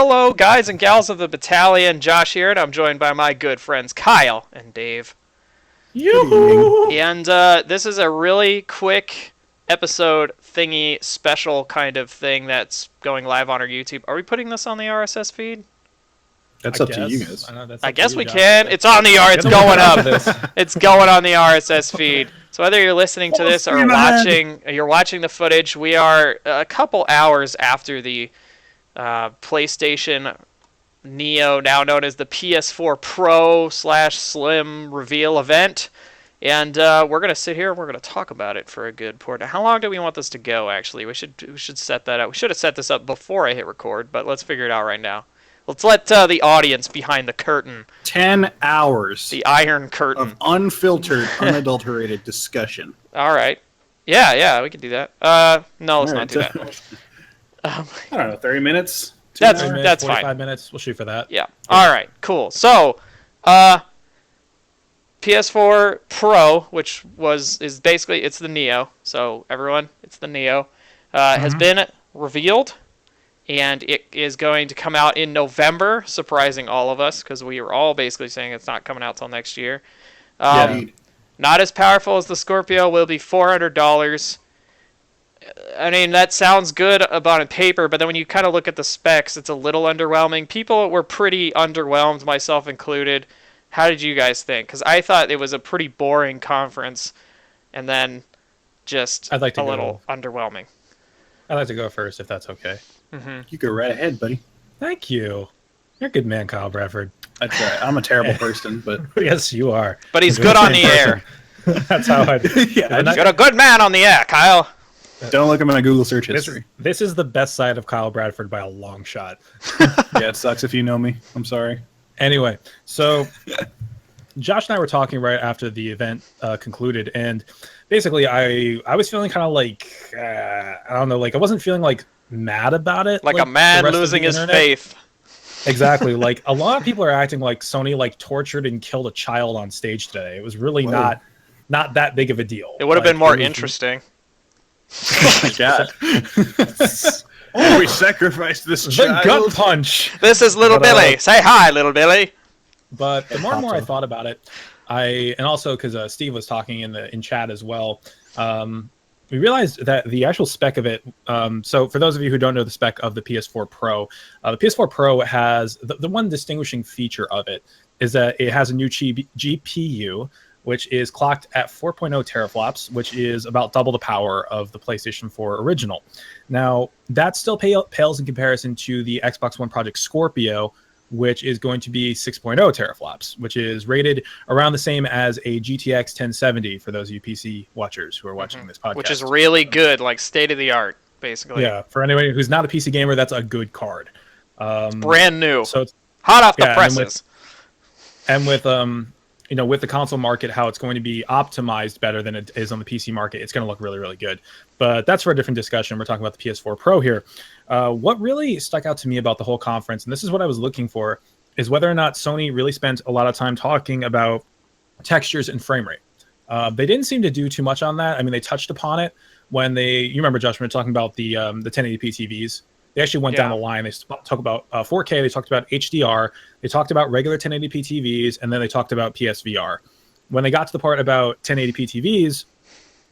Hello, guys and gals of the battalion. Josh here, and I'm joined by my good friends Kyle and Dave. Yoo-hoo! And this is a really quick episode thingy, special kind of thing that's going live on our YouTube. Are we putting this on the RSS feed? That's up to you guys. I guess we can. It's on the R. It's going up. It's going on the RSS feed. So whether you're listening to this or watching the footage, we are a couple hours after the PlayStation Neo, now known as the PS4 Pro / Slim reveal event. And we're going to sit here and we're going to talk about it for a good portion. How long do we want this to go, actually? We should set that up. We should have set this up before I hit record, but let's figure it out right now. Let's let the audience behind the curtain. 10 hours. The Iron Curtain. Of unfiltered, unadulterated discussion. All right. Yeah, we can do that. No, let's not do that. I don't know, 30 minutes? That's fine. 45 minutes. We'll shoot for that. Yeah. All right, cool. So, PS4 Pro, which is basically, it's the Neo. So, everyone, it's the Neo. Has been revealed. And it is going to come out in November, surprising all of us, because we were all basically saying it's not coming out till next year. Not as powerful as the Scorpio, will be $400. I mean, that sounds good on paper, but then when you kind of look at the specs, it's a little underwhelming. People were pretty underwhelmed, myself included. How did you guys think? Because I thought it was a pretty boring conference, and then just a little underwhelming. I'd like to go first, if that's okay. Mm-hmm. You go right ahead, buddy. Thank you. You're a good man, Kyle Bradford. That's right. I'm a terrible person, but... Yes, you are. But he's good on the air. That's how I... You're a good man on the air, Kyle. Don't look at my Google search history. This is the best side of Kyle Bradford by a long shot. Yeah, it sucks if you know me. I'm sorry. Anyway, so Josh and I were talking right after the event concluded, and basically I was feeling kind of like, I don't know, like I wasn't feeling like mad about it. Like a man losing his faith. Exactly. Like a lot of people are acting like Sony like tortured and killed a child on stage today. It was really not that big of a deal. It would have been more interesting. Oh my god. Oh, we sacrificed this child. The gut punch. This is little Billy. Say hi, little Billy. But the more and more I thought about it, and also because Steve was talking in chat as well, we realized that the actual spec of it. So for those of you who don't know the spec of the PS4 Pro, the PS4 Pro has the one distinguishing feature of it is that it has a new GPU, which is clocked at 4.0 teraflops, which is about double the power of the PlayStation 4 original. Now, that still pales in comparison to the Xbox One Project Scorpio, which is going to be 6.0 teraflops, which is rated around the same as a GTX 1070 for those of you PC watchers who are watching this podcast. Which is really good, like state-of-the-art, basically. Yeah, for anyone who's not a PC gamer, that's a good card. It's brand new. So it's hot off the presses. And with with the console market, how it's going to be optimized better than it is on the PC market, it's going to look really, really good. But that's for a different discussion. We're talking about the PS4 Pro here. What really stuck out to me about the whole conference, and this is what I was looking for, is whether or not Sony really spent a lot of time talking about textures and frame rate. They didn't seem to do too much on that. I mean, they touched upon it when you remember, Josh, when we were talking about the 1080p TVs. They actually went down the line. They talked about 4K. They talked about HDR. They talked about regular 1080p TVs, and then they talked about PSVR. When they got to the part about 1080p TVs,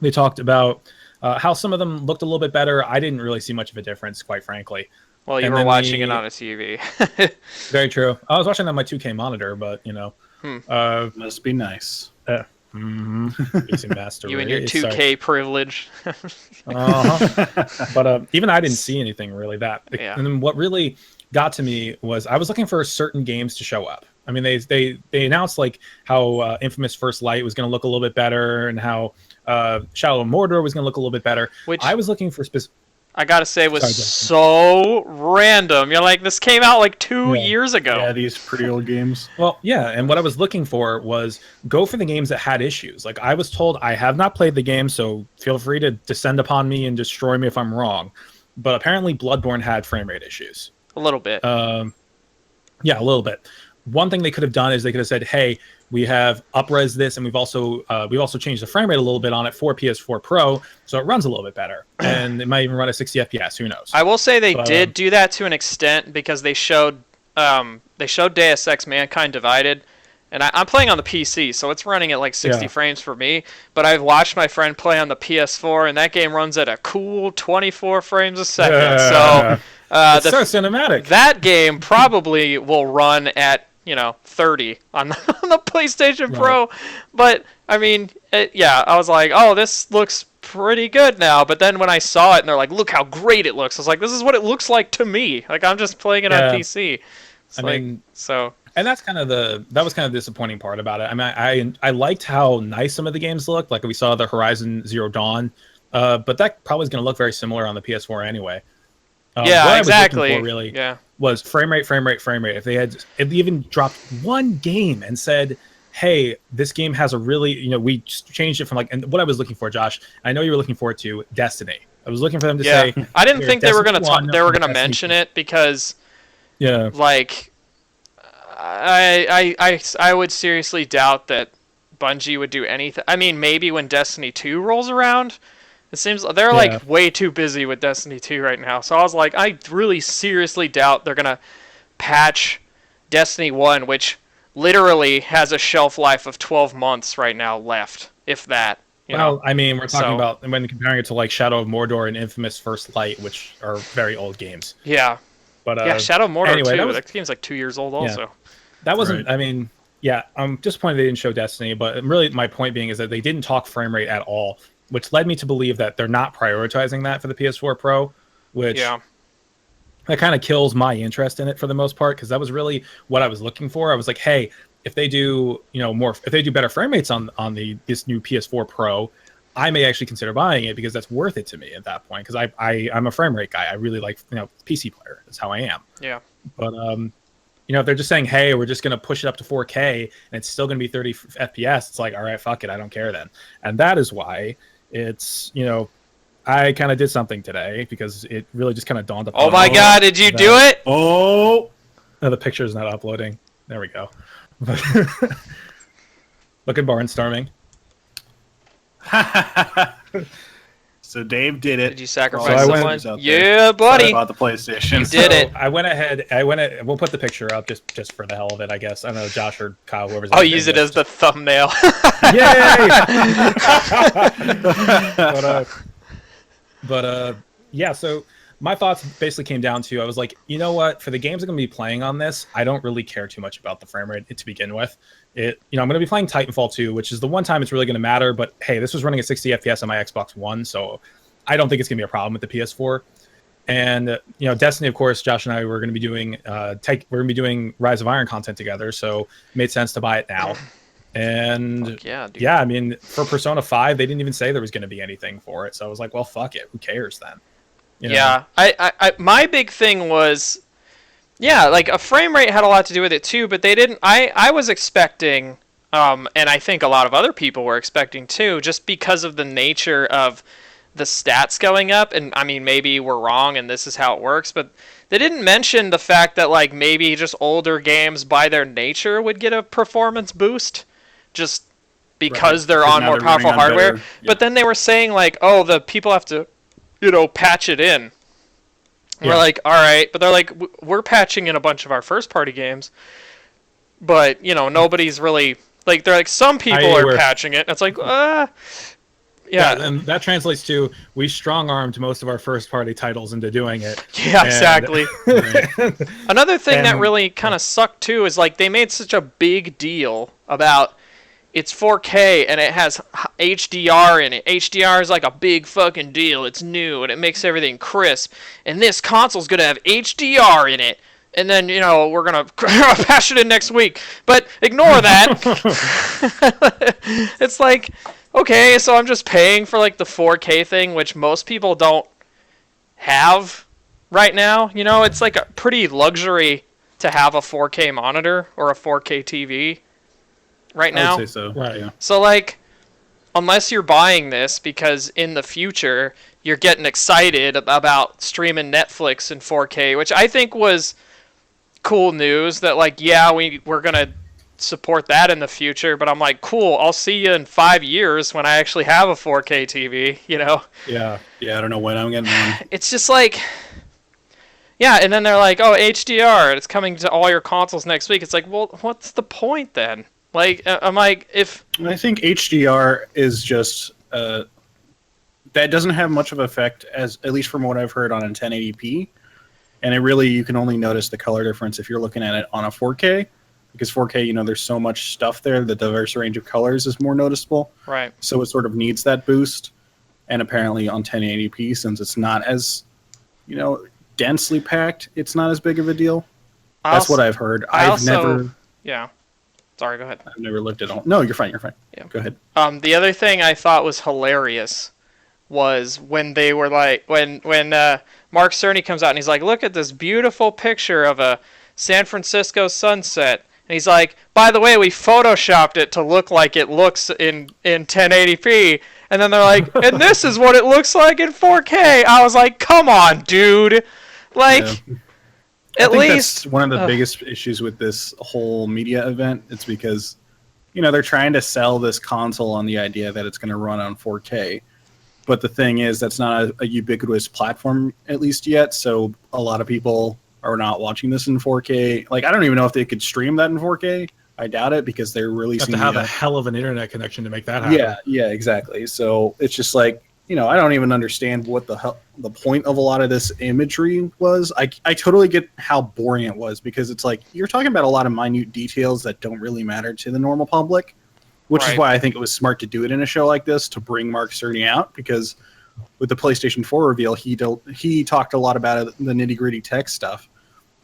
they talked about how some of them looked a little bit better. I didn't really see much of a difference, quite frankly. Well, you were watching it on a TV. Very true. I was watching it on my 2K monitor, but must be nice. Master you and your 2K privilege. But even I didn't see anything really that. Yeah. And then what really got to me was I was looking for certain games to show up. I mean, they announced like how Infamous First Light was going to look a little bit better, and how Shadow of Mordor was going to look a little bit better. Which I was looking for I gotta say was so random. You're like, this came out like 2 years ago. Yeah, these pretty old games. Well, yeah, and what I was looking for was go for the games that had issues. Like I was told, I have not played the game, so feel free to descend upon me and destroy me if I'm wrong. But apparently Bloodborne had frame rate issues. A little bit. Yeah, a little bit. one thing they could have done is they could have said, "Hey, we have up-res this, and we've also changed the frame rate a little bit on it for PS4 Pro, so it runs a little bit better, and it might even run at 60 FPS. Who knows?" I will say they did do that to an extent because they showed Deus Ex: Mankind Divided, and I'm playing on the PC, so it's running at like 60 frames for me. But I've watched my friend play on the PS4, and that game runs at a cool 24 frames a second. So it's so cinematic. That game probably will run at 30 on the PlayStation Pro. But I mean, I was like, oh, this looks pretty good now. But then when I saw it and they're like, look how great it looks, I was like, this is what it looks like to me. Like, I'm just playing it on PC. And that's that was kind of the disappointing part about it. I mean, I liked how nice some of the games looked. Like we saw the Horizon Zero Dawn, but that probably is going to look very similar on the PS4 anyway. Exactly. Was frame rate. If they even dropped one game and said, "Hey, this game has a really," we changed it from and what I was looking for, Josh. I know you were looking forward to Destiny. I was looking for them to say. I didn't think they were going to mention it because. Yeah. I would seriously doubt that Bungie would do anything. I mean, maybe when Destiny 2 rolls around. It seems they're way too busy with Destiny 2 right now. So I was like, I really seriously doubt they're going to patch Destiny 1, which literally has a shelf life of 12 months right now left, if that. I mean, we're talking about when comparing it to Shadow of Mordor and Infamous First Light, which are very old games. Yeah. But Shadow of Mordor anyway, too. That game's like 2 years old also. That wasn't, I mean, I'm disappointed they didn't show Destiny, but really my point being is that they didn't talk frame rate at all, which led me to believe that they're not prioritizing that for the PS4 Pro, which that kind of kills my interest in it for the most part, because that was really what I was looking for. I was like, hey, if they do, if they do better frame rates on this new PS4 Pro, I may actually consider buying it because that's worth it to me at that point, because I'm a frame rate guy. I really like, PC player. That's how I am. Yeah. But if they're just saying, hey, we're just going to push it up to 4K and it's still going to be 30 FPS, it's like, all right, fuck it, I don't care then. And that is why it's, I kind of did something today because it really just kind of dawned upon me. Oh my God, did you do it? Oh, no, the picture's not uploading. There we go. Looking barnstorming. So Dave did it. Did you sacrifice someone? Yeah, buddy. Sorry about the PlayStation. You did it. I went ahead. We'll put the picture up just for the hell of it, I guess. I don't know, Josh or Kyle, whoever's. I'll use it as the thumbnail. Yay! Yeah. So my thoughts basically came down to, I was like, you know what? For the games I'm going to be playing on this, I don't really care too much about the frame rate to begin with. I'm going to be playing Titanfall 2, which is the one time it's really going to matter. But hey, this was running at 60 FPS on my Xbox One, so I don't think it's going to be a problem with the PS4. And Destiny, of course, Josh and I were going to be doing Rise of Iron content together, so it made sense to buy it now. And dude. I mean, for Persona 5, they didn't even say there was going to be anything for it, so I was like, well, fuck it, who cares then? Yeah, I my big thing was. Yeah, a frame rate had a lot to do with it too, but they didn't. I was expecting, and I think a lot of other people were expecting too, just because of the nature of the stats going up. And I mean, maybe we're wrong, and this is how it works, but they didn't mention the fact that maybe just older games by their nature would get a performance boost, just because they're on more powerful hardware. Yeah. But then they were saying oh, the people have to, patch it in. We're like, all right, but they're like, we're patching in a bunch of our first-party games, but nobody's really they're like, some people are patching it. And it's like, yeah, and that translates to we strong-armed most of our first-party titles into doing it. Yeah, exactly. Another thing that really kind of sucked too is they made such a big deal about. It's 4K and it has HDR in it. HDR is a big fucking deal. It's new and it makes everything crisp. And this console's going to have HDR in it. And then, we're going to patch it in next week. But ignore that. It's okay, so I'm just paying for the 4K thing, which most people don't have right now. It's a pretty luxury to have a 4K monitor or a 4K TV. Right now, I would say so. Right. Yeah. So unless you're buying this because in the future you're getting excited about streaming Netflix in 4K, which I think was cool news that like, yeah, we're gonna support that in the future. But I'm like, cool. I'll see you in 5 years when I actually have a 4K TV. You know? Yeah. Yeah, I don't know when I'm getting one. It's just like, yeah. And then they're like, oh, HDR, it's coming to all your consoles next week. It's like, well, what's the point then? Like, I'm like, if I think HDR is just that doesn't have much of effect, as at least from what I've heard, on a 1080p, and you can only notice the color difference if you're looking at it on a 4K, because 4K, there's so much stuff there, the diverse range of colors is more noticeable. right. So it sort of needs that boost, and apparently on 1080p, since it's not as densely packed, it's not as big of a deal. That's what I've heard. I've never. Yeah. Sorry, go ahead. I've never looked at all. No, you're fine. You're fine. Yeah. Go ahead. The other thing I thought was hilarious was when they were like, when Mark Cerny comes out and he's like, look at this beautiful picture of a San Francisco sunset. And he's like, by the way, we photoshopped it to look like it looks in 1080p. And then they're like, and this is what it looks like in 4K. I was like, come on, dude. Like, Yeah. at I think least that's one of the biggest issues with this whole media event. It's because, they're trying to sell this console on the idea that it's going to run on 4K. But the thing is, that's not a ubiquitous platform, at least yet. So a lot of people are not watching this in 4K. Like, I don't even know if they could stream that in 4K. I doubt it, because they're releasing. You have to have a hell of an internet connection to make that happen. Yeah, exactly. So it's just like, I don't even understand what the point of a lot of this imagery was. I totally get how boring it was, because it's like you're talking about a lot of minute details that don't really matter to the normal public, which is why I think it was smart to do it in a show like this, to bring Mark Cerny out, because with the PlayStation 4 reveal, he talked a lot about the nitty-gritty tech stuff,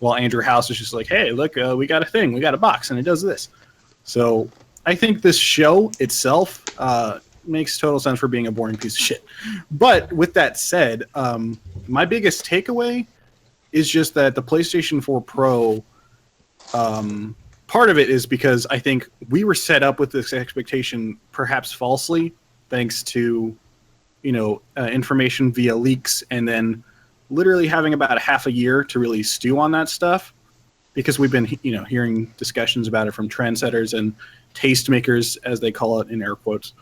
while Andrew House is just like, hey, look, we got a thing, we got a box, and it does this. So I think this show itself makes total sense for being a boring piece of shit. But with that said, my biggest takeaway is just that the PlayStation 4 Pro, part of it is because I think we were set up with this expectation, perhaps falsely, thanks to information via leaks, and then literally having about a half a year to really stew on that stuff, because we've been hearing discussions about it from trendsetters and tastemakers, as they call it in air quotes,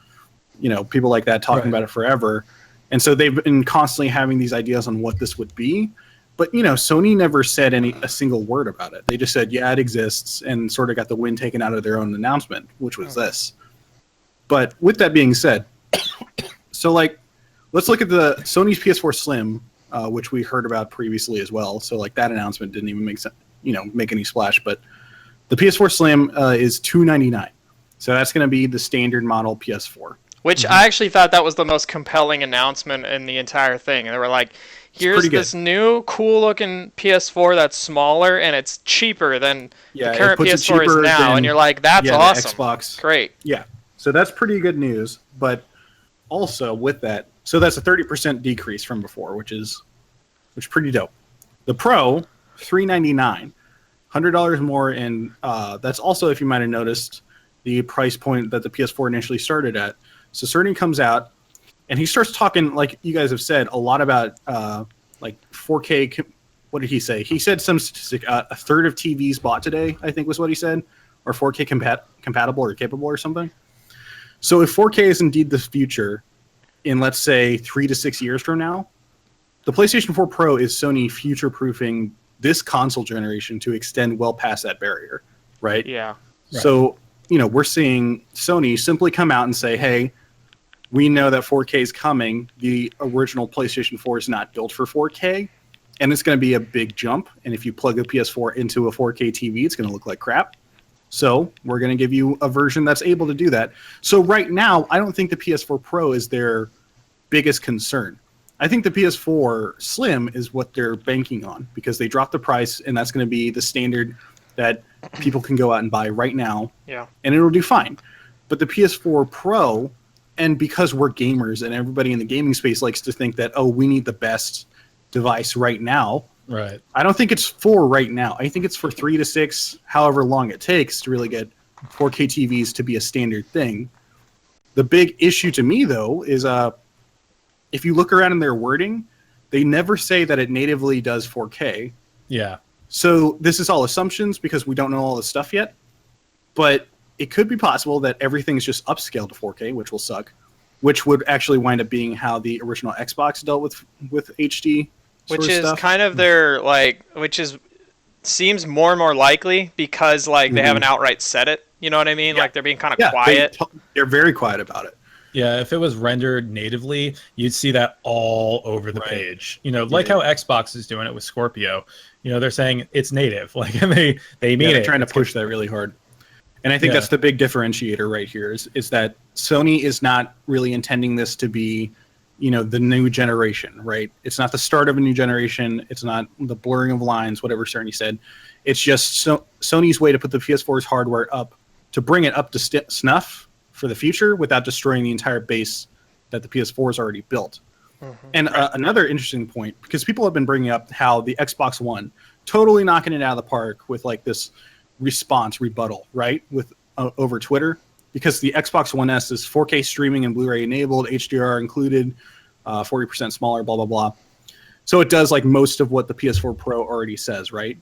people like that talking about it forever. And so they've been constantly having these ideas on what this would be. But, Sony never said a single word about it. They just said, yeah, it exists, and sort of got the wind taken out of their own announcement, which was this. But with that being said, so let's look at the Sony's PS4 Slim, which we heard about previously as well. So that announcement didn't even make sense, make any splash. But the PS4 Slim is $299. So that's going to be the standard model PS4. Which I actually thought that was the most compelling announcement in the entire thing. And they were like, here's this new cool-looking PS4 that's smaller, and it's cheaper than the current PS4 is now. And you're like, that's awesome. Xbox. Great. Yeah. So that's pretty good news. But also with that, so that's a 30% decrease from before, which is pretty dope. The Pro, $399, $100 more, and that's also, if you might have noticed, the price point that the PS4 initially started at. So Cerny comes out, and he starts talking, like you guys have said, a lot about 4K. What did he say? He said some statistic, a third of TVs bought today, I think was what he said, or 4K compatible or capable or something. So if 4K is indeed the future in, let's say, 3 to 6 years from now, the PlayStation 4 Pro is Sony future-proofing this console generation to extend well past that barrier, right? Yeah. Right. So, we're seeing Sony simply come out and say, hey, we know that 4K is coming. The original PlayStation 4 is not built for 4K, and it's going to be a big jump. And if you plug the PS4 into a 4K TV, it's going to look like crap. So we're going to give you a version that's able to do that. So right now, I don't think the PS4 Pro is their biggest concern. I think the PS4 Slim is what they're banking on, because they dropped the price, and that's going to be the standard that people can go out and buy right now. Yeah. And it'll do fine. But the PS4 Pro, and because we're gamers and everybody in the gaming space likes to think that, oh, we need the best device right now. Right. I don't think it's for right now. I think it's for 3 to 6, however long it takes to really get 4K TVs to be a standard thing. The big issue to me, though, is if you look around in their wording, they never say that it natively does 4K. Yeah. So this is all assumptions because we don't know all this stuff yet. But it could be possible that everything's just upscaled to 4K, which will suck. Which would actually wind up being how the original Xbox dealt with HD. Which is stuff. kind of their seems more and more likely because they haven't outright said it. You know what I mean? Yeah. Like they're being kind of quiet. They're very quiet about it. Yeah, if it was rendered natively, you'd see that all over the page. You know, like how Xbox is doing it with Scorpio. You know, they're saying it's native, and they mean it. They're trying to push that really hard. And I think that's the big differentiator right here is that Sony is not really intending this to be, the new generation, right? It's not the start of a new generation. It's not the blurring of lines, whatever Cerny said. It's just Sony's way to put the PS4's hardware up, to bring it up to snuff for the future without destroying the entire base that the PS4 is already built. Mm-hmm. And another interesting point, because people have been bringing up how the Xbox One totally knocking it out of the park with this rebuttal, right? With over Twitter, because the Xbox One S is 4K streaming and Blu-ray enabled, HDR included, 40% smaller, blah, blah, blah. So it does most of what the PS4 Pro already says, right?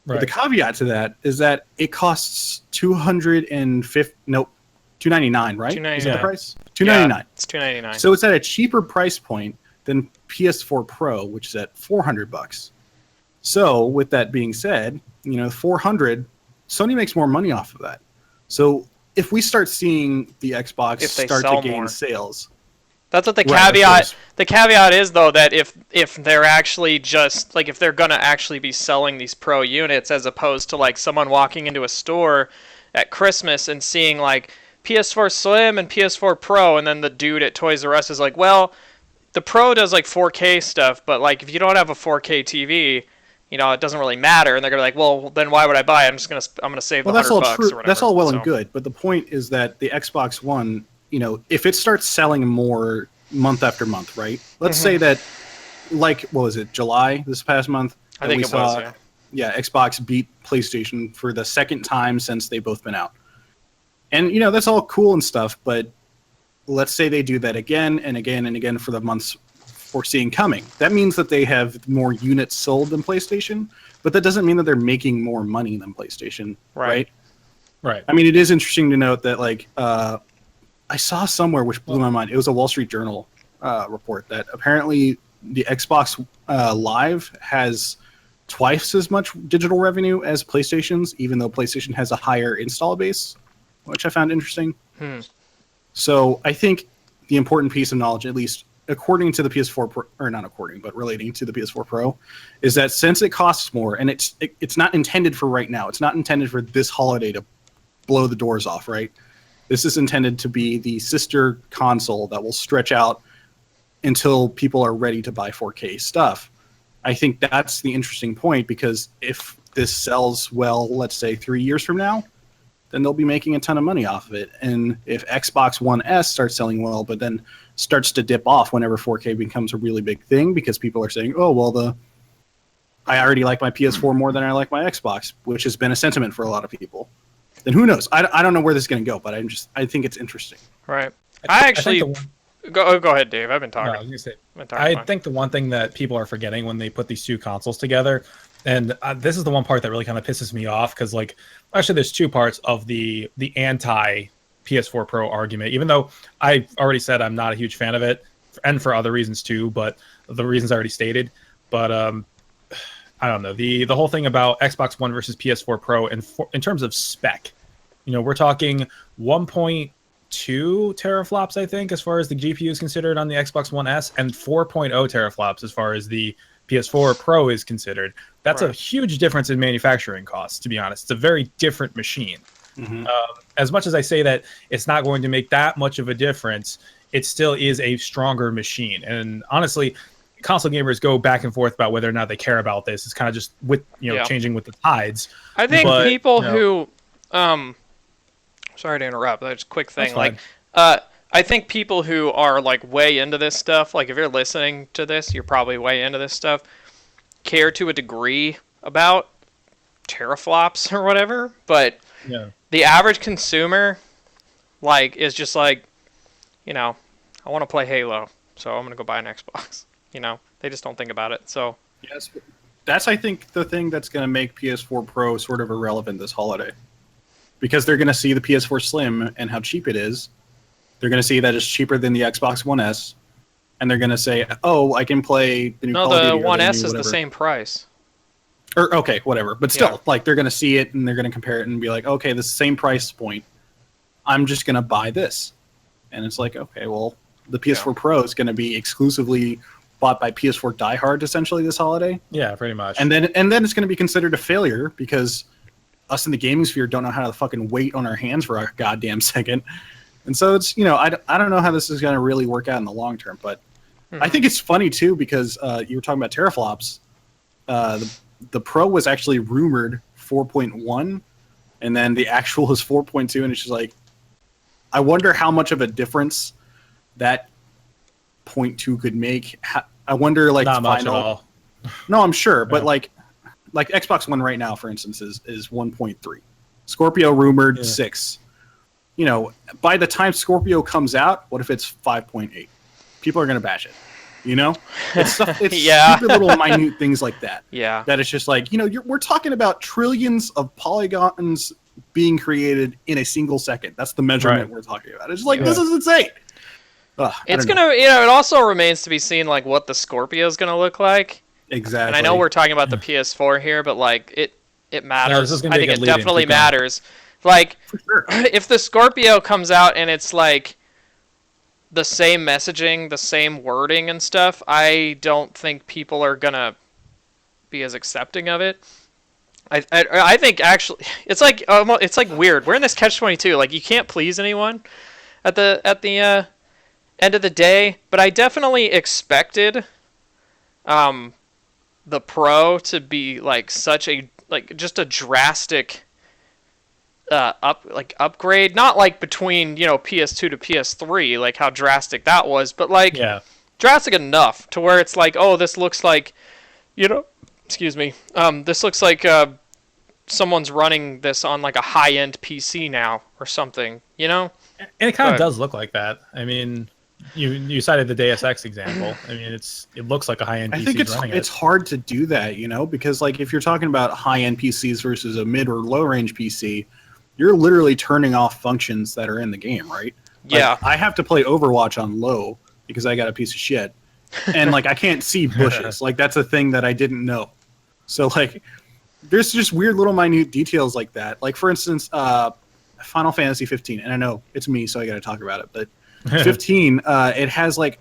But the caveat to that is that it costs $299, right? $299. Is that the price? $299. Yeah, it's $299. So it's at a cheaper price point than PS4 Pro, which is at $400. So with that being said, $400, Sony makes more money off of that. So if we start seeing the Xbox start to gain sales, that's what the caveat. The caveat is though that if they're actually just if they're gonna actually be selling these Pro units as opposed to someone walking into a store at Christmas and seeing PS4 Slim and PS4 Pro, and then the dude at Toys R Us is well, the Pro does 4K stuff, but if you don't have a 4K TV, it doesn't really matter. And they're gonna be well, then why would I buy it? I'm gonna save the $100 that's all bucks true. or whatever. That's all well and good, but the point is that the Xbox One, if it starts selling more month after month, right? Let's say that, what was it, July this past month? I think it was. Yeah, Xbox beat PlayStation for the second time since they've both been out. And, that's all cool and stuff, but let's say they do that again and again and again for the months foreseeing coming. That means that they have more units sold than PlayStation, but that doesn't mean that they're making more money than PlayStation, right? Right. I mean, it is interesting to note that, I saw somewhere, which blew my mind. It was a Wall Street Journal report that apparently the Xbox Live has twice as much digital revenue as PlayStation's, even though PlayStation has a higher install base, which I found interesting. So I think the important piece of knowledge, at least according to the PS4 Pro, or not according, but relating to the PS4 Pro, is that since it costs more, and it's not intended for right now, it's not intended for this holiday to blow the doors off, right? This is intended to be the sister console that will stretch out until people are ready to buy 4K stuff. I think that's the interesting point, because if this sells well, let's say 3 years from now, then they'll be making a ton of money off of it. And if Xbox One S starts selling well, but then starts to dip off whenever 4K becomes a really big thing, because people are saying, oh, well, I already like my PS4 more than I like my Xbox, which has been a sentiment for a lot of people. Then who knows? I don't know where this is going to go, but I think it's interesting. Right. I actually go ahead, Dave. I've been talking. No, I was gonna say, I think the one thing that people are forgetting when they put these two consoles together, and this is the one part that really kind of pisses me off, because actually there's two parts of the anti PS4 Pro argument, even though I already said I'm not a huge fan of it, and for other reasons too, but the reasons I already stated. But I don't know, the whole thing about Xbox One versus PS4 Pro in terms of spec, we're talking 1.2 teraflops, I think, as far as the GPU is considered on the Xbox One S, and 4.0 teraflops as far as the PS4 Pro is considered. That's a huge difference in manufacturing costs, to be honest. It's a very different machine. Mm-hmm. As much as I say that it's not going to make that much of a difference, it still is a stronger machine. And honestly, console gamers go back and forth about whether or not they care about this. It's kind of just changing with the tides. I think people who sorry to interrupt, that's a quick thing. I think people who are way into this stuff, if you're listening to this, you're probably way into this stuff, care to a degree about teraflops or whatever, but the average consumer is just I want to play Halo, so I'm going to go buy an Xbox. They just don't think about it. So yes, I think the thing that's going to make PS4 Pro sort of irrelevant this holiday, because they're going to see the PS4 Slim and how cheap it is. They're going to see that it's cheaper than the Xbox One S, and they're going to say, "Oh, I can play the new Call of No, the Duty or One the S new is the whatever." same price. Or okay, whatever. But still, Yeah. like they're going to see it and they're going to compare it and be like, "Okay, the same price point. I'm just going to buy this." And it's like, okay, well, the PS4 Pro is going to be exclusively bought by PS4 diehards essentially this holiday. Yeah, pretty much. And then it's going to be considered a failure because us in the gaming sphere don't know how to fucking wait on our hands for a goddamn second. And so it's, I don't know how this is going to really work out in the long term, but I think it's funny too because you were talking about teraflops. The Pro was actually rumored 4.1, and then the actual is 4.2, and it's just like, I wonder how much of a difference that 0.2 could make. I wonder, like, not much at all. No, I'm sure, but Yeah. like Xbox One right now, for instance, is 1.3. Scorpio rumored 6. By the time Scorpio comes out, what if it's 5.8? People are gonna bash it. It's stuff. It's Yeah. stupid little minute things like that. Yeah. That it's just like we're talking about trillions of polygons being created in a single second. That's the measurement we're talking about. It's like this is insane. Ugh, It's gonna, it also remains to be seen like what the Scorpio is gonna look like. exactly. And I know we're talking about the PS4 here, but like it matters. this is gonna I be a think good it lead-in. definitely Keep going. matters. Like, for sure. if the Scorpio comes out and it's like the same messaging, the same wording and stuff, I don't think people are gonna be as accepting of it. I think actually it's like weird. We're in this catch-22. Like you can't please anyone at the end of the day. But I definitely expected the Pro to be like such a just a drastic upgrade, not like between PS2 to PS3, like how drastic that was, but like drastic enough to where it's like, oh, this looks like excuse me, this looks like someone's running this on like a high-end PC now or something, And it kind of does look like that. I mean, you cited the Deus Ex example. I mean, it looks like a high-end PC. I think it's hard to do that, because like if you're talking about high-end PCs versus a mid or low-range PC, you're literally turning off functions that are in the game, right? Yeah. Like, I have to play Overwatch on low because I got a piece of shit. And like I can't see bushes. Like that's a thing that I didn't know. So like there's just weird little minute details like that. Like for instance, Final Fantasy 15, and I know it's me, so I got to talk about it, but 15, it has like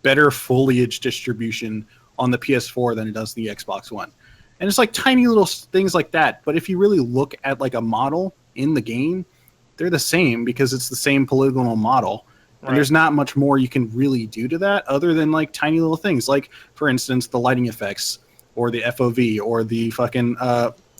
better foliage distribution on the PS4 than it does the Xbox One. And it's like tiny little things like that. But if you really look at like a model in the game, they're the same because it's the same polygonal model. Right. And there's not much more you can really do to that other than like tiny little things. Like, for instance, the lighting effects or the FOV or the fucking...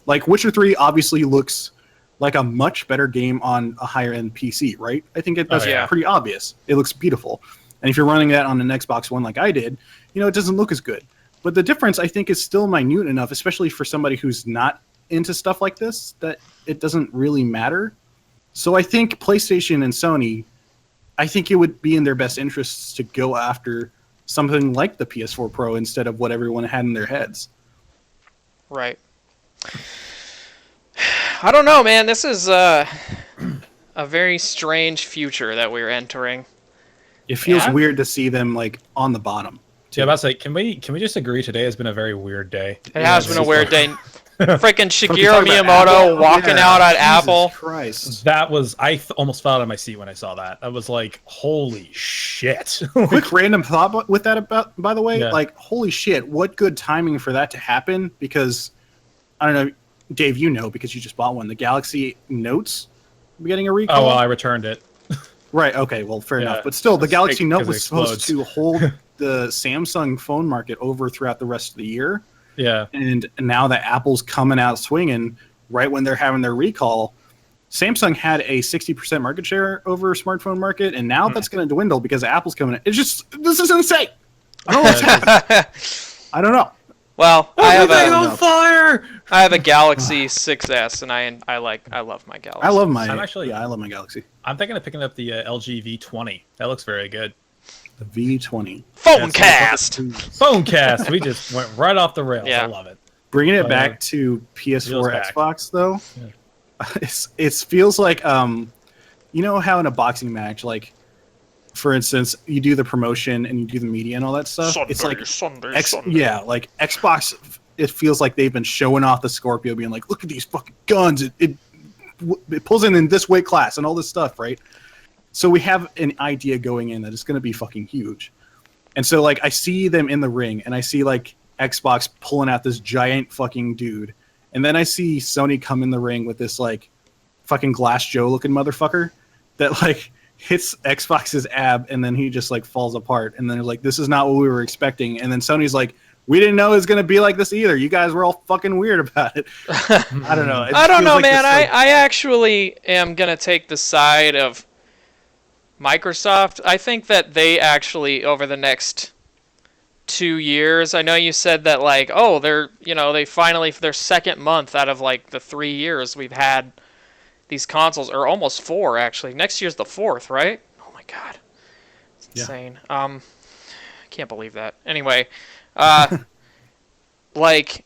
like Witcher 3 obviously looks like a much better game on a higher end PC, right? I think that's pretty obvious. It looks beautiful. And if you're running that on an Xbox One like I did, it doesn't look as good. But the difference, I think, is still minute enough, especially for somebody who's not into stuff like this, that it doesn't really matter. So I think PlayStation and Sony, I think it would be in their best interests to go after something like the PS4 Pro instead of what everyone had in their heads. Right. I don't know, man. This is a very strange future that we're entering. It feels weird to see them like on the bottom. Yeah, I was about to say, can we just agree today has been a very weird day? It has been a weird day. Freaking Shigeru Miyamoto walking out at Apple. Christ. That was, almost fell out of my seat when I saw that. I was like, holy shit. Quick random thought with that by the way, like holy shit, what good timing for that to happen, because I don't know, Dave, because you just bought one. The Galaxy Notes getting a recall. Oh, well, I returned it. Right, okay, well, fair enough. But still, the Galaxy Note was supposed to hold the Samsung phone market over throughout the rest of the year. Yeah. And now that Apple's coming out swinging right when they're having their recall, Samsung had a 60% market share over smartphone market, and now that's going to dwindle because Apple's coming in. It's just, this is insane. I don't know what's happening. I don't know. Well, I have a Galaxy 6S, and I love my Galaxy. I love my Galaxy. I'm thinking of picking up the LG V20. That looks very good. The V20. Phonecast. Phonecast. We just went right off the rails. Yeah. I love it. Bringing it back to PS4, back. Xbox, though, Yeah. it feels like you know how in a boxing match, like for instance, you do the promotion and you do the media and all that stuff. Sunday, it's like Sunday. yeah, like Xbox. It feels like they've been showing off the Scorpio, being like, "Look at these fucking guns! It pulls in this weight class and all this stuff, right?" So we have an idea going in that it's going to be fucking huge, and so like I see them in the ring, and I see like Xbox pulling out this giant fucking dude, and then I see Sony come in the ring with this like fucking Glass Joe looking motherfucker that like hits Xbox's ab, and then he just like falls apart, and then they're like, "This is not what we were expecting," and then Sony's like, "We didn't know it was going to be like this either. You guys were all fucking weird about it." I don't know. I don't know, like man. I actually am going to take the side of Microsoft. I think that they actually, over the next 2 years, I know you said that, like, oh, they're, they finally, for their second month out of, like, the 3 years we've had these consoles, or almost 4, actually. Next year's the 4th, right? Oh, my God. It's insane. I can't believe that. Anyway, like,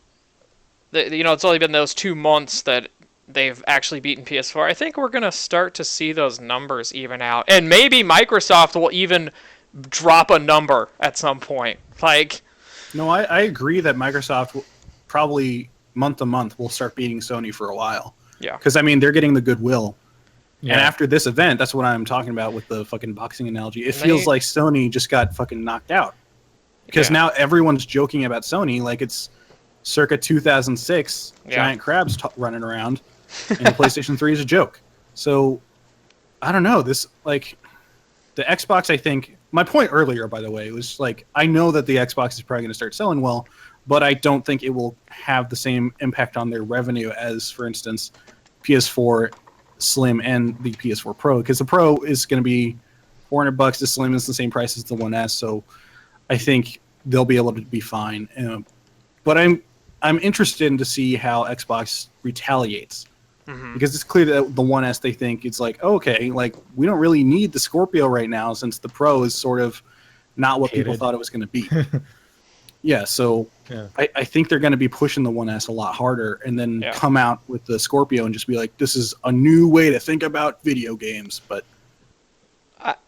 it's only been those 2 months that they've actually beaten PS4. I think we're going to start to see those numbers even out. And maybe Microsoft will even drop a number at some point. Like, no, I agree that Microsoft will probably month to month will start beating Sony for a while. Yeah. Because, I mean, they're getting the goodwill. Yeah. And after this event, that's what I'm talking about with the fucking boxing analogy. It feels like Sony just got fucking knocked out. Because now everyone's joking about Sony like it's circa 2006, giant crabs running around, and the PlayStation 3 is a joke. So, I don't know. This, like, the Xbox, I think, my point earlier, by the way, was like, I know that the Xbox is probably going to start selling well, but I don't think it will have the same impact on their revenue as, for instance, PS4 Slim and the PS4 Pro, because the Pro is going to be $400. The Slim is the same price as the One S, so I think they'll be able to be fine. But I'm interested in to see how Xbox retaliates. Because it's clear that the One S, they think it's like, okay, like we don't really need the Scorpio right now since the Pro is sort of not what people thought it was going to be. So I think they're going to be pushing the One S a lot harder, and then come out with the Scorpio and just be like, this is a new way to think about video games. But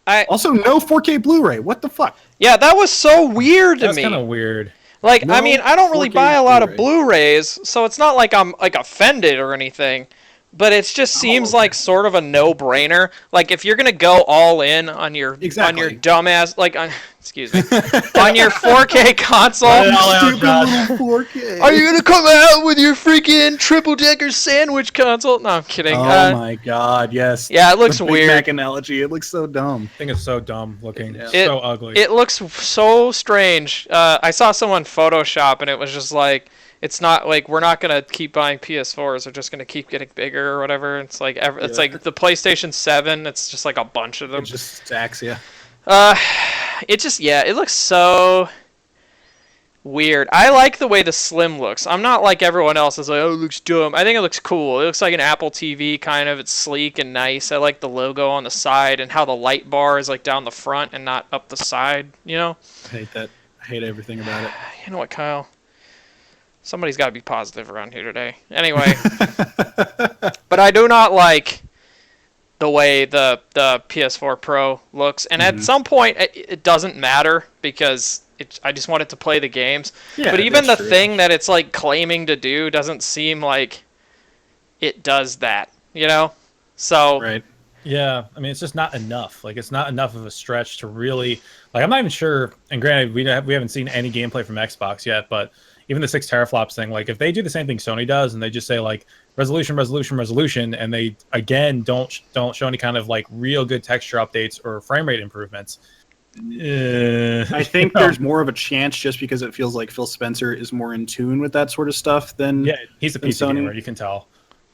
I also no 4K Blu-ray. What the fuck? Yeah, that was so weird to me. That's kind of weird. Like, I mean, I don't really buy a lot of Blu-rays, so it's not like I'm like offended or anything. But it just seems like sort of a no-brainer. Like, if you're gonna go all in on your dumbass, like, excuse me, on your 4K console, stupid little 4K. Are you gonna come out with your freaking triple-decker sandwich console? No, I'm kidding. Oh my god, yes. Yeah, it looks weird. Big Mac analogy. It looks so dumb. I think it's so dumb looking. So ugly. It looks so strange. I saw someone Photoshop, and it was just like, it's not like we're not gonna keep buying PS4s. They're just gonna keep getting bigger or whatever. It's like it's like the PlayStation 7. It's just like a bunch of them. It just stacks, it looks so weird. I like the way the Slim looks. I'm not like everyone else is like, oh, it looks dumb. I think it looks cool. It looks like an Apple TV kind of. It's sleek and nice. I like the logo on the side and how the light bar is like down the front and not up the side. I hate that. I hate everything about it. You know what, Kyle? Somebody's got to be positive around here today. Anyway, but I do not like the way the PS4 Pro looks. And at some point, it doesn't matter because I just want it to play the games. Yeah, but even the thing that it's like claiming to do doesn't seem like it does that, So right. Yeah, I mean, it's just not enough. Like, it's not enough of a stretch to really... Like, I'm not even sure... And granted, we haven't seen any gameplay from Xbox yet, but even the 6 teraflops thing, like, if they do the same thing Sony does, and they just say, like, resolution, and they, again, don't show any kind of, like, real good texture updates or frame rate improvements... I think there's more of a chance just because it feels like Phil Spencer is more in tune with that sort of stuff than... Yeah, he's a PC gamer, you can tell.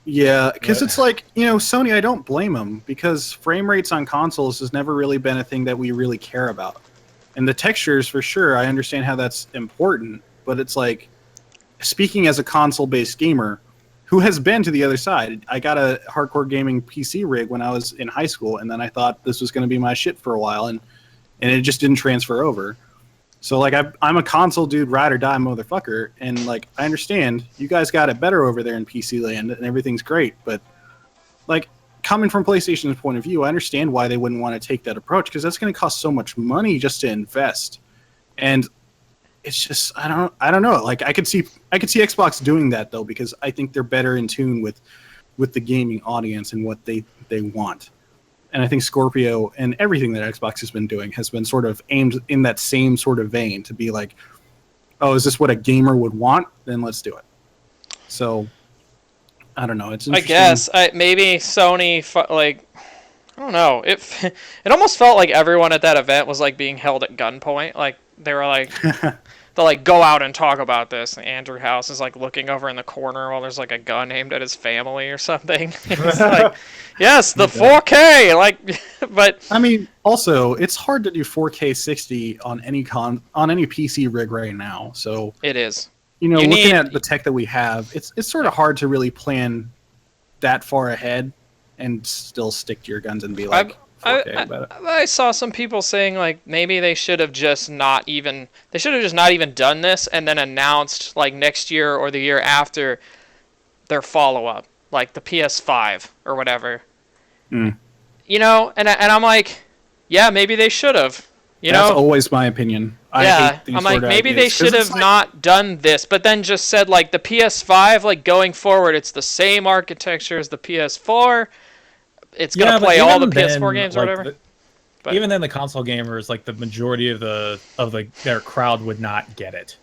Yeah, because it's like, Sony, I don't blame them, because frame rates on consoles has never really been a thing that we really care about. And the textures, for sure, I understand how that's important, but it's like, speaking as a console-based gamer, who has been to the other side, I got a hardcore gaming PC rig when I was in high school, and then I thought this was going to be my shit for a while, and it just didn't transfer over. So like I'm a console dude, ride or die motherfucker, and like I understand you guys got it better over there in PC land and everything's great, but like coming from PlayStation's point of view, I understand why they wouldn't want to take that approach because that's going to cost so much money just to invest, and it's just I don't know. Like I could see Xbox doing that though because I think they're better in tune with the gaming audience and what they want. And I think Scorpio and everything that Xbox has been doing has been sort of aimed in that same sort of vein to be like, oh, is this what a gamer would want? Then let's do it. So, I don't know. It's I interesting. guess maybe Sony like I don't know. It almost felt like everyone at that event was like being held at gunpoint. Like they were like they'll like go out and talk about this. And Andrew House is like looking over in the corner while there's like a gun aimed at his family or something. It's like, yes, the 4K. Like, but I mean, also it's hard to do 4K 60 on any PC rig right now. So it is. You know, looking at the tech that we have, it's sort of hard to really plan that far ahead and still stick to your guns and be like 4K about it. I saw some people saying like maybe they should have just not even done this and then announced like next year or the year after their follow-up, like the PS5 or whatever. You know, and I'm like, yeah, maybe they should have. That's always my opinion. Yeah, I'm like, maybe they should have not done this, but then just said like the PS5, like going forward, it's the same architecture as the PS4. It's gonna play all the PS4 games or whatever. But even then, the console gamers, like the majority of their crowd, would not get it.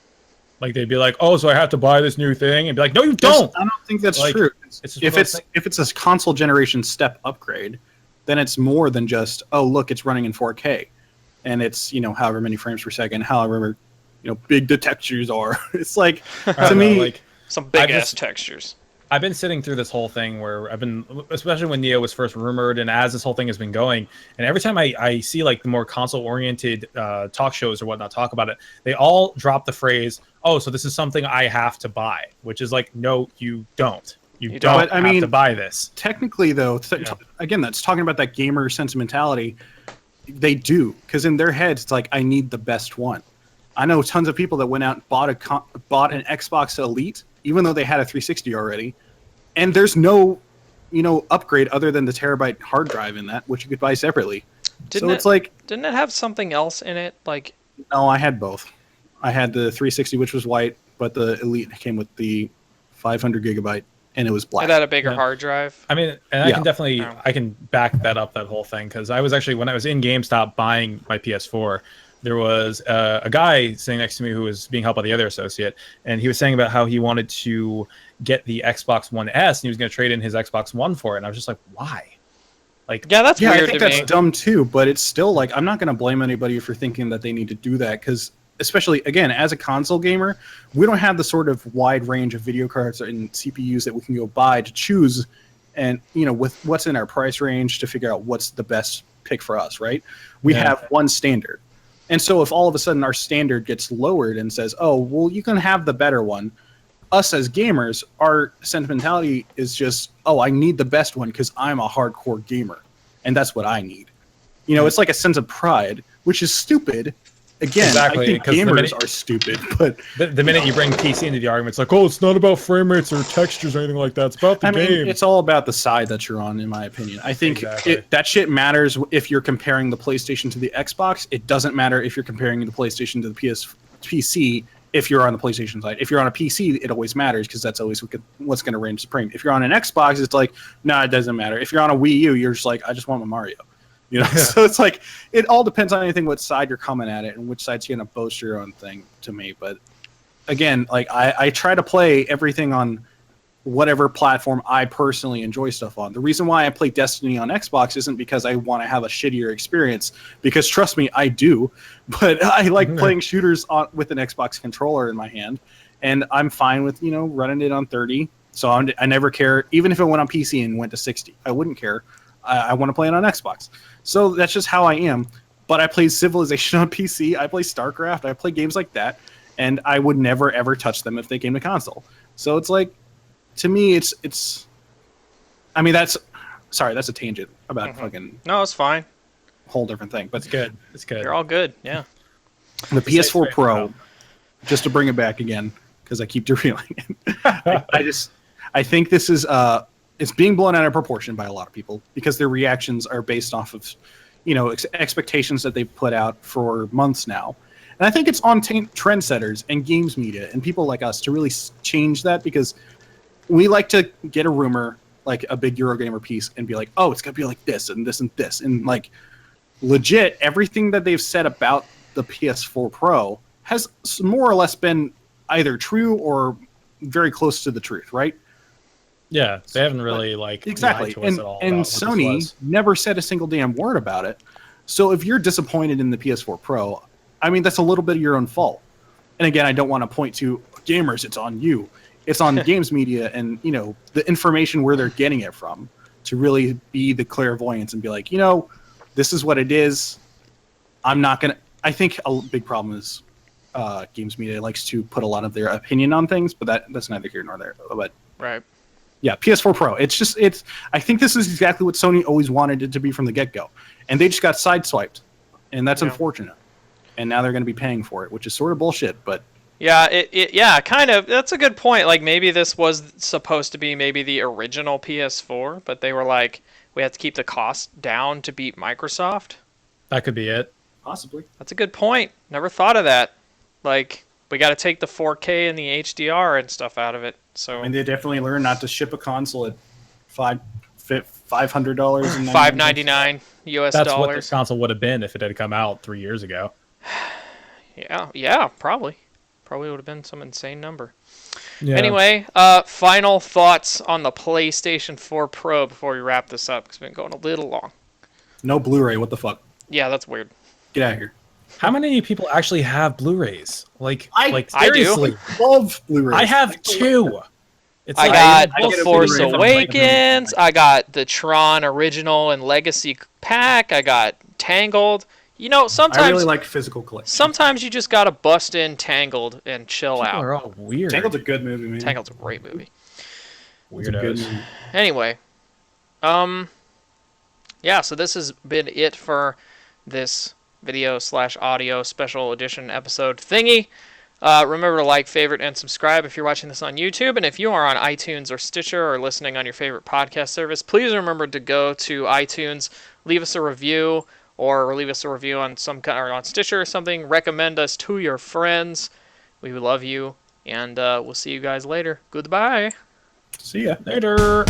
Like they'd be like, "Oh, so I have to buy this new thing?" And be like, "No, you don't." I don't think that's true. If it's a console generation step upgrade, then it's more than just, "Oh, look, it's running in 4K." And it's, you know, however many frames per second, however, you know, big the textures are. It's like, to me, like some big ass textures. I've been sitting through this whole thing where especially when Neo was first rumored and as this whole thing has been going, and every time I see like the more console-oriented talk shows or whatnot talk about it, they all drop the phrase, "Oh, so this is something I have to buy," which is like, no, you don't. You don't have to buy this. Technically, though, again, that's talking about that gamer sentimentality. They do, because in their heads, it's like, I need the best one. I know tons of people that went out and bought an Xbox Elite, even though they had a 360 already, and there's no, you know, upgrade other than the terabyte hard drive in that, which you could buy separately. Didn't it have something else in it? Like, no, I had both. I had the 360, which was white, but the Elite came with the 500 gigabyte. And it was black. It had a bigger hard drive. I mean, and I can back that up, that whole thing, because I was actually, when I was in GameStop buying my PS4, there was a guy sitting next to me who was being helped by the other associate, and he was saying about how he wanted to get the Xbox One S, and he was going to trade in his Xbox One for it, and I was just like, why? Like, that's weird. I think that's dumb too, but it's still like, I'm not going to blame anybody for thinking that they need to do that, because especially, again, as a console gamer, we don't have the sort of wide range of video cards and CPUs that we can go buy to choose, and, you know, with what's in our price range to figure out what's the best pick for us, right? We have one standard. And so if all of a sudden our standard gets lowered and says, oh, well, you can have the better one, us as gamers, our sentimentality is just, oh, I need the best one because I'm a hardcore gamer, and that's what I need. You know, it's like a sense of pride, which is stupid. Again, exactly, I think gamers are stupid, but the minute you bring PC into the argument, it's like, oh, it's not about frame rates or textures or anything like that. It's about the game. It's all about the side that you're on, in my opinion. I think that shit matters if you're comparing the PlayStation to the Xbox. It doesn't matter if you're comparing the PlayStation to the PC if you're on the PlayStation side. If you're on a PC, it always matters because that's always what's going to reign supreme. If you're on an Xbox, it's like, no, it doesn't matter. If you're on a Wii U, you're just like, I just want my Mario. You know, so it's like, it all depends on anything, what side you're coming at it and which side's going to boast your own thing to me. But again, like I try to play everything on whatever platform I personally enjoy stuff on. The reason why I play Destiny on Xbox isn't because I want to have a shittier experience, because trust me, I do. But I like playing shooters with an Xbox controller in my hand, and I'm fine with, you know, running it on 30. So I never care, even if it went on PC and went to 60, I wouldn't care. I want to play it on Xbox. So that's just how I am. But I play Civilization on PC. I play StarCraft. I play games like that. And I would never, ever touch them if they came to console. So it's like, to me, it's I mean, that's a tangent about fucking... No, it's fine. Whole different thing. But it's good. It's good. You're all good, yeah. The PS4 Pro, just to bring it back again, because I keep derailing it. I think this is it's being blown out of proportion by a lot of people because their reactions are based off of, expectations that they've put out for months now. And I think it's on trendsetters and games media and people like us to really change that, because we like to get a rumor, like a big Eurogamer piece, and be like, oh, it's going to be like this and this and this. And like legit, everything that they've said about the PS4 Pro has more or less been either true or very close to the truth, right? Yeah, they haven't really exactly. lied to us at all. And Sony never said a single damn word about it. So if you're disappointed in the PS4 Pro, I mean, that's a little bit of your own fault. And again, I don't want to point to gamers. It's on you. It's on games media and, the information where they're getting it from to really be the clairvoyance and be like, this is what it is. I'm not going to... I think a big problem is games media likes to put a lot of their opinion on things, but that's neither here nor there. But right. Yeah, PS4 Pro. I think this is exactly what Sony always wanted it to be from the get-go. And they just got sideswiped. And that's unfortunate. And now they're going to be paying for it, which is sort of bullshit, but... Yeah, kind of. That's a good point. Like, maybe this was supposed to be maybe the original PS4, but they were like, we have to keep the cost down to beat Microsoft. That could be it. Possibly. That's a good point. Never thought of that. Like, we got to take the 4K and the HDR and stuff out of it. So, and they definitely learned not to ship a console at $500 and $599 US That's dollars. what this console would have been if it had come out 3 years ago. Yeah, probably would have been some insane number. Yeah. Anyway, final thoughts on the PlayStation 4 Pro before we wrap this up, because it's been going a little long. No Blu-ray. What the fuck? Yeah, that's weird. Get out of here. How many people actually have Blu-rays? I Seriously. do. Love Blu-rays. I have two. It's I like- got The Force Awakens. I got the Tron Original and Legacy pack. I got Tangled. Sometimes I really like physical collection. Sometimes you just gotta bust in Tangled and chill People out. are all weird. Tangled's a good movie, man. Tangled's a great movie. It's a good Weirdos. movie. Anyway, yeah. So this has been it for this video/audio special edition episode thingy. Remember to like, favorite, and subscribe if you're watching this on YouTube. And if you are on iTunes or Stitcher or listening on your favorite podcast service, please remember to go to iTunes, leave us a review, or leave us a review on or on Stitcher or something. Recommend us to your friends. We love you, and we'll see you guys later. Goodbye. See ya. Later.